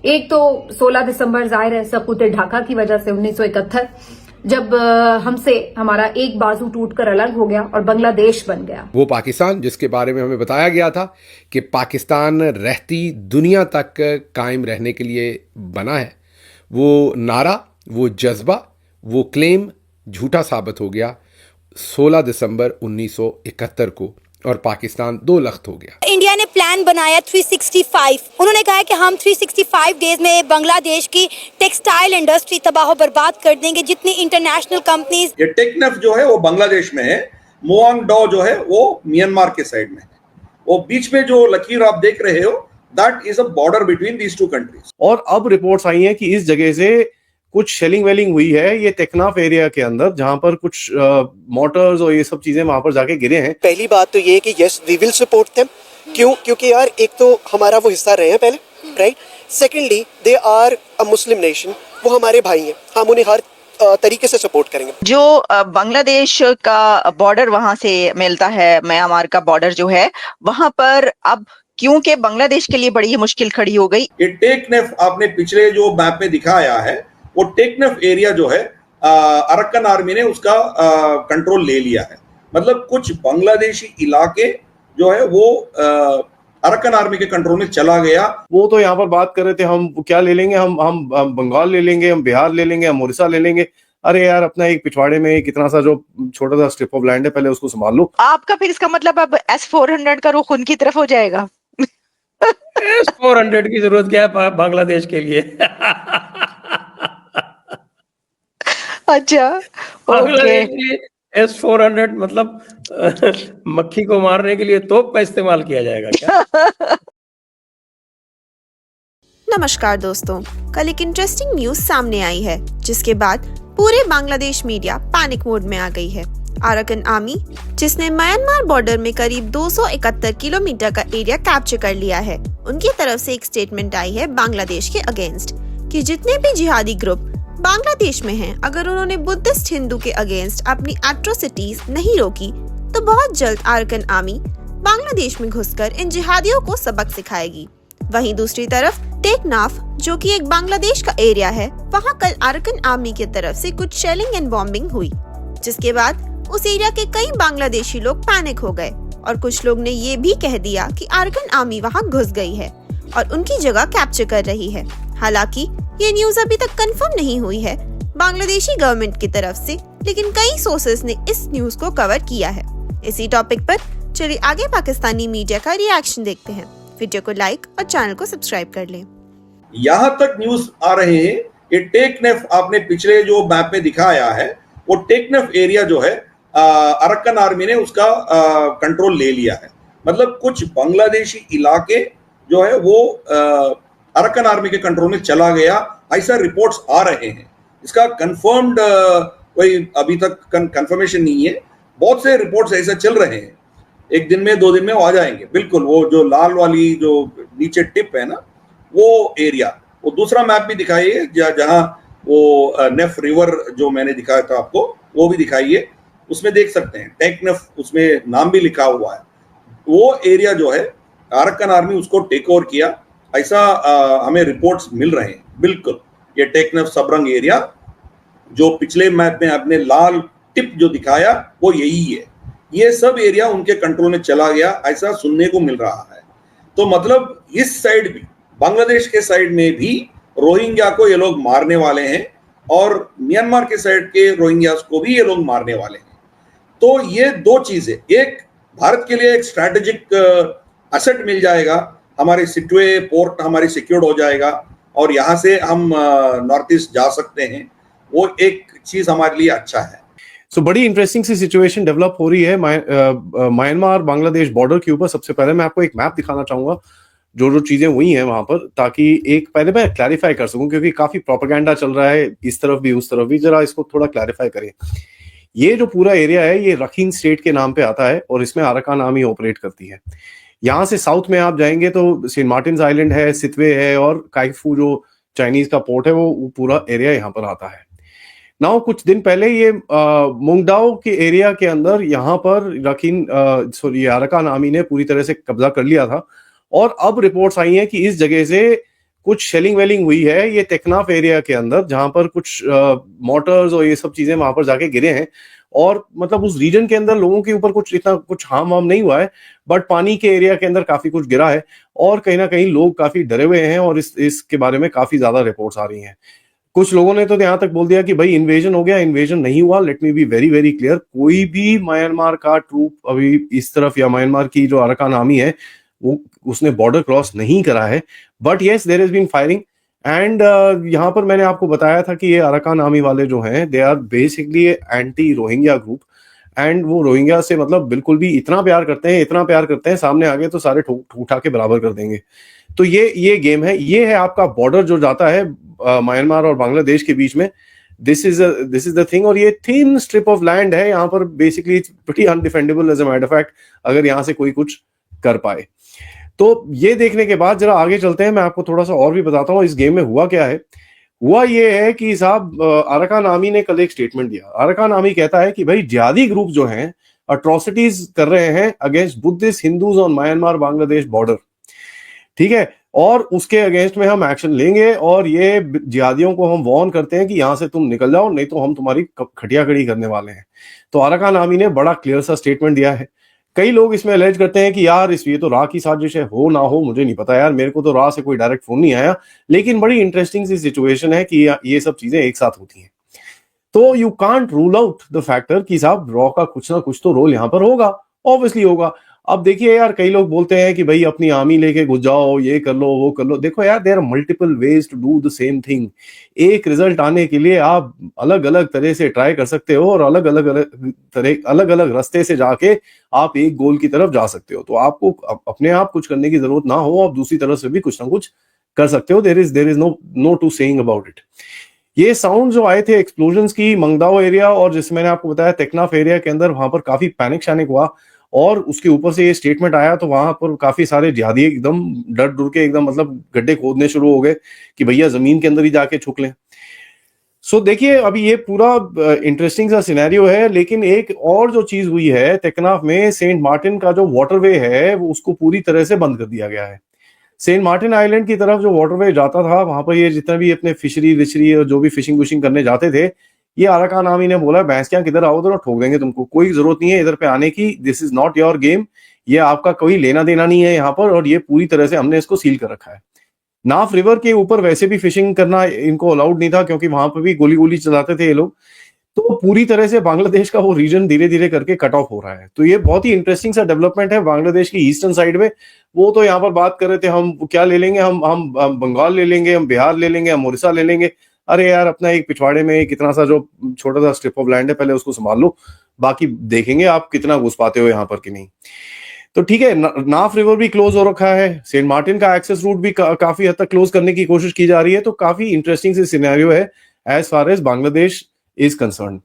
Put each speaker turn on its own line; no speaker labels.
एक तो 16 दिसंबर जाहिर है सपूत ढाका की वजह से 1971 जब हमसे हमारा एक बाजू टूटकर अलग हो गया और बांग्लादेश बन गया।
वो पाकिस्तान जिसके बारे में हमें बताया गया था कि पाकिस्तान रहती दुनिया तक कायम रहने के लिए बना है, वो नारा, वो जज्बा, वो क्लेम झूठा साबित हो गया 16 दिसंबर 1971 को और पाकिस्तान दो लख्त हो गया।
इंडिया ने प्लान बनाया 365। उन्होंने कहा कि हम 365 डेज में बांग्लादेश की टेक्सटाइल इंडस्ट्री तबाह बर्बाद कर देंगे। जितनी इंटरनेशनल कंपनीज,
ये टेक्नफ जो है वो बांग्लादेश में है, मोआंगडो जो है वो म्यांमार के साइड में है। वो बीच में जो लकीर आप देख रहे हो, that is a border between these two countries.
और अब रिपोर्ट्स आई हैं कि इस जगह से कुछ शेलिंग वेलिंग हुई है ये टेक्नाफ एरिया के अंदर, जहां पर कुछ मोटर्स और ये सब चीजें वहां पर जाके गिरे हैं।
पहली बात तो ये है कि yes we will support them. क्यों? क्योंकि यार एक तो हमारा वो हिस्सा रहे हैं पहले, right. Secondly they are a Muslim nation, वो हमारे भाई हैं, हम उन्हें हर तरीके से सपोर्ट करेंगे।
जो बांग्लादेश का बॉर्डर वहां से मिलता है, म्यांमार का बॉर्डर जो है वहां पर अब क्योंकि बांग्लादेश के लिए बड़ी मुश्किल खड़ी हो गई।
ये टेक्नफ आपने पिछले जो मैप में दिखाया है, वो टेक्नफ एरिया जो है अरक्कन आर्मी ने उसका कंट्रोल ले लिया है। मतलब कुछ बांग्लादेशी इलाके जो है वो अरक्कन आर्मी के कंट्रोल में चला गया।
वो तो यहाँ पर बात कर रहे थे हम क्या ले लेंगे, हम बंगाल ले लेंगे, हम बिहार ले लेंगे, हम उड़ीसा ले लेंगे। अरे यार, अपना एक पिछवाड़े में एक इतना सा जो छोटा सा स्ट्रिप ऑफ लैंड है, पहले उसको संभाल लो।
आपका फिर इसका मतलब अब S-400 का रुख उनकी तरफ हो जाएगा।
S-400 की जरूरत क्या है बांग्लादेश के लिए?
अच्छा,
बांग्लादेश के लिए S-400 मतलब मक्खी को मारने के लिए तोप का इस्तेमाल किया जाएगा क्या?
नमस्कार दोस्तों, कल एक इंटरेस्टिंग न्यूज सामने आई है जिसके बाद पूरे बांग्लादेश मीडिया पैनिक मोड में आ गई है। अरक्कन आर्मी, जिसने म्यांमार बॉर्डर में करीब 271 किलोमीटर का एरिया कैप्चर कर लिया है, उनकी तरफ से एक स्टेटमेंट आई है बांग्लादेश के अगेंस्ट कि जितने भी जिहादी ग्रुप बांग्लादेश में हैं, अगर उन्होंने बुद्धिस्ट हिंदू के अगेंस्ट अपनी एट्रोसिटीज नहीं रोकी तो बहुत जल्द अरक्कन आर्मी बांग्लादेश में घुसकर इन जिहादियों को सबक सिखाएगी। वहीं दूसरी तरफ टेकनाफ, जो कि एक बांग्लादेश का एरिया है, वहां कल अरक्कन आर्मी की तरफ से कुछ शेलिंग एंड बॉम्बिंग हुई, जिसके बाद उस एरिया के कई बांग्लादेशी लोग पैनिक हो गए और कुछ लोग ने ये भी कह दिया कि अरक्कन आर्मी वहां घुस गई है और उनकी जगह कैप्चर कर रही है। हालांकि ये न्यूज अभी तक कंफर्म नहीं हुई है बांग्लादेशी गवर्नमेंट की तरफ से, लेकिन कई सोर्सेस ने इस न्यूज को कवर किया है। इसी टॉपिक पर चलिए आगे पाकिस्तानी मीडिया का रिएक्शन देखते हैं। वीडियो को लाइक और चैनल को सब्सक्राइब कर लें।
यहाँ तक न्यूज आ रहे हैं कि टेक्नफ आपने पिछले जो मैप में दिखाया है, वो टेक्नफ एरिया जो है अरक्कन आर्मी ने उसका कंट्रोल ले लिया है। मतलब कुछ बांग्लादेशी इलाके जो है वो अरक्कन आर्मी के कंट्रोल में चला गया, ऐसा रिपोर्ट्स आ रहे हैं। इसका कंफर्म्ड कोई अभी तक कंफर्मेशन नहीं है। बहुत से रिपोर्ट्स ऐसे चल रहे हैं, एक दिन में 2 दिन में वो आ जाएंगे। बिल्कुल वो जो लाल वाली जो नीचे टिप है ना, वो एरिया, वो दूसरा मैप भी दिखाइए जहां वो नेफ रिवर जो मैंने दिखाया था आपको, वो भी दिखाइए। उसमें देख सकते हैं टेकनफ, उसमें नाम भी लिखा हुआ है। वो एरिया जो है अरक्कन आर्मी उसको टेक ओवर किया, ऐसा हमें रिपोर्ट्स मिल रहे हैं। बिल्कुल ये टेकनफ सबरंग एरिया जो पिछले मैप में आपने लाल टिप जो दिखाया वो यही है। ये सब एरिया उनके कंट्रोल में चला गया, ऐसा सुनने को मिल रहा है। तो मतलब इस साइड भी, बांग्लादेश के साइड में भी रोहिंग्या को ये लोग मारने वाले हैं और म्यांमार के साइड के रोहिंग्यास को भी ये लोग मारने वाले हैं। तो ये दो चीजें, एक भारत के लिए एक स्ट्रैटेजिक एसेट मिल जाएगा, हमारे सिटवे पोर्ट हमारी सिक्योर्ड हो जाएगा और यहाँ से हम नॉर्थ ईस्ट जा सकते हैं। वो एक चीज हमारे लिए अच्छा है।
बड़ी इंटरेस्टिंग सी सिचुएशन डेवलप हो रही है म्यांमार बांग्लादेश बॉर्डर के ऊपर। सबसे पहले मैं आपको एक मैप दिखाना चाहूंगा जो जो चीजें हुई हैं वहां पर, ताकि एक पहले मैं क्लैरिफाई कर सकूं, क्योंकि काफी प्रोपेगेंडा चल रहा है इस तरफ भी उस तरफ भी। जरा इसको थोड़ा क्लैरिफाई करें। ये जो पूरा एरिया है ये रखीन स्टेट के नाम पे आता है और इसमें अरकान आर्मी ऑपरेट करती है। यहाँ से साउथ में आप जाएंगे तो सेंट मार्टिन आइलैंड है, सितवे है और काइफू जो चाइनीज का पोर्ट है, वो पूरा एरिया यहाँ पर आता है। नाउ कुछ दिन पहले ये मोंगडाओ के एरिया के अंदर यहाँ पर अरकान आर्मी ने पूरी तरह से कब्जा कर लिया था और अब रिपोर्ट्स आई हैं कि इस जगह से कुछ शेलिंग वेलिंग हुई है ये टेक्नाफ एरिया के अंदर, जहां पर कुछ मोटर्स और ये सब चीजें वहां पर जाके गिरे हैं, और मतलब उस रीजन के अंदर लोगों के ऊपर कुछ इतना कुछ हार्म वार्म नहीं हुआ है, बट पानी के एरिया के अंदर काफी कुछ गिरा है, और कहीं ना कहीं लोग काफी डरे हुए हैं, और इसके बारे में काफी ज्यादा रिपोर्ट्स आ रही हैं। कुछ लोगों ने तो यहाँ तक बोल दिया कि भाई इन्वेजन हो गया। इन्वेजन नहीं हुआ। Let me be very very clear, कोई भी म्यांमार का ट्रूप अभी इस तरफ, या म्यांमार की जो अराकान आर्मी है वो उसने बॉर्डर क्रॉस नहीं करा है, but yes there has been firing. And यहाँ पर मैंने आपको बताया था कि ये अराकान आर्मी वाले जो हैं they are basically anti Rohingya group, and वो रोहिंग्या से मतलब बिल्कुल भी इतना प्यार करते हैं, सामने आगे तो सारे ठोक उठा के बराबर कर देंगे। तो ये गेम है, ये है आपका बॉर्डर जो जाता है म्यांमार और बांग्लादेश के बीच में। दिस इज द थिंग, और ये थिन स्ट्रिप ऑफ लैंड है यहाँ पर, basically it's pretty undefendable as a matter of fact, अगर यहाँ से कोई कुछ कर पाए। तो ये देखने के बाद जरा आगे चलते हैं, मैं आपको थोड़ा सा और भी बताता हूँ इस गेम में हुआ क्या है। हुआ ये है कि साहब अराकान आर्मी ने कल एक स्टेटमेंट दिया। अराकान आर्मी कहता है कि भाई जिहादी ग्रुप जो हैं अट्रॉसिटीज कर रहे हैं against Buddhist Hindus on Myanmar Bangladesh border, ठीक है, और उसके अगेंस्ट में हम एक्शन लेंगे, और ये जिहादियों को हम वार्न करते हैं कि यहां से तुम निकल जाओ, नहीं तो हम तुम्हारी खटिया खड़ी करने वाले हैं। तो अराकान आर्मी ने बड़ा क्लियर सा स्टेटमेंट दिया है। कई लोग इसमें अलेज करते हैं कि यार ये तो रा की साजिश है, हो ना हो मुझे नहीं पता यार, मेरे को तो रा से कोई डायरेक्ट फोन नहीं आया, लेकिन बड़ी इंटरेस्टिंग सी सिचुएशन है कि ये सब चीजें एक साथ होती हैं। तो you can't rule out the factor कि साहब रॉ का कुछ ना कुछ तो रोल यहाँ पर होगा, ऑब्वियसली होगा। अब देखिए यार, कई लोग बोलते हैं कि भाई अपनी आर्मी लेके घुस जाओ, ये कर लो वो कर लो। देखो यार, there are multiple ways to do the same thing. एक रिजल्ट आने के लिए आप अलग अलग तरह से ट्राई कर सकते हो, और अलग अलग रास्ते से जाके आप एक गोल की तरफ जा सकते हो। तो आपको अपने आप कुछ करने की जरूरत ना हो, आप दूसरी तरफ से भी कुछ ना कुछ कर सकते हो। There is no to saying about it. ये साउंड जो आए थे एक्सप्लोजन्स की मंगदाओ एरिया, और जिसमें मैंने आपको बताया टेक्नाफ एरिया के अंदर, वहां पर काफी पैनिक शैनिक हुआ, और उसके ऊपर से ये स्टेटमेंट आया, तो वहां पर काफी सारे जिहादी एकदम डर डर के एकदम मतलब गड्ढे खोदने शुरू हो गए कि भैया जमीन के अंदर ही जाके छुप लें। सो देखिए, अभी ये पूरा इंटरेस्टिंग सा सिनेरियो है। लेकिन एक और जो चीज हुई है टेक्नाफ में, सेंट मार्टिन का जो वाटरवे है वो उसको पूरी तरह से बंद कर दिया गया है। सेंट मार्टिन आइलैंड की तरफ जो वाटरवे जाता था, वहां पर ये जितना भी अपने फिशरी विशरी और जो भी फिशिंग विशिंग करने जाते थे, ये अराकान आर्मी ने बोला भैंस क्या किधर आओ, तो ठोक देंगे तुमको, कोई जरूरत नहीं है इधर पे आने की, this is not your game, ये आपका कोई लेना देना नहीं है यहाँ पर, और ये पूरी तरह से हमने इसको सील कर रखा है। नाफ रिवर के ऊपर वैसे भी फिशिंग करना इनको अलाउड नहीं था, क्योंकि वहां पर भी गोली गोली चलाते थे ये लोग। तो पूरी तरह से बांग्लादेश का वो रीजन धीरे धीरे करके कट ऑफ हो रहा है। तो ये बहुत ही इंटरेस्टिंग सा डेवलपमेंट है बांग्लादेश की ईस्टर्न साइड में। वो तो यहाँ पर बात कर रहे थे हम क्या ले लेंगे, हम बंगाल ले लेंगे, हम बिहार ले लेंगे, हम उड़ीसा ले लेंगे। अरे यार, अपना एक पिछवाड़े में कितना सा जो छोटा सा स्ट्रिप ऑफ लैंड है, पहले उसको संभाल लो, बाकी देखेंगे आप कितना घुस पाते हो यहाँ पर कि नहीं। तो ठीक है, नाफ रिवर भी क्लोज हो रखा है, सेंट मार्टिन का एक्सेस रूट भी काफी हद तक क्लोज करने की कोशिश की जा रही है। तो काफी इंटरेस्टिंग सी सिनेरियो है as far as Bangladesh is concern.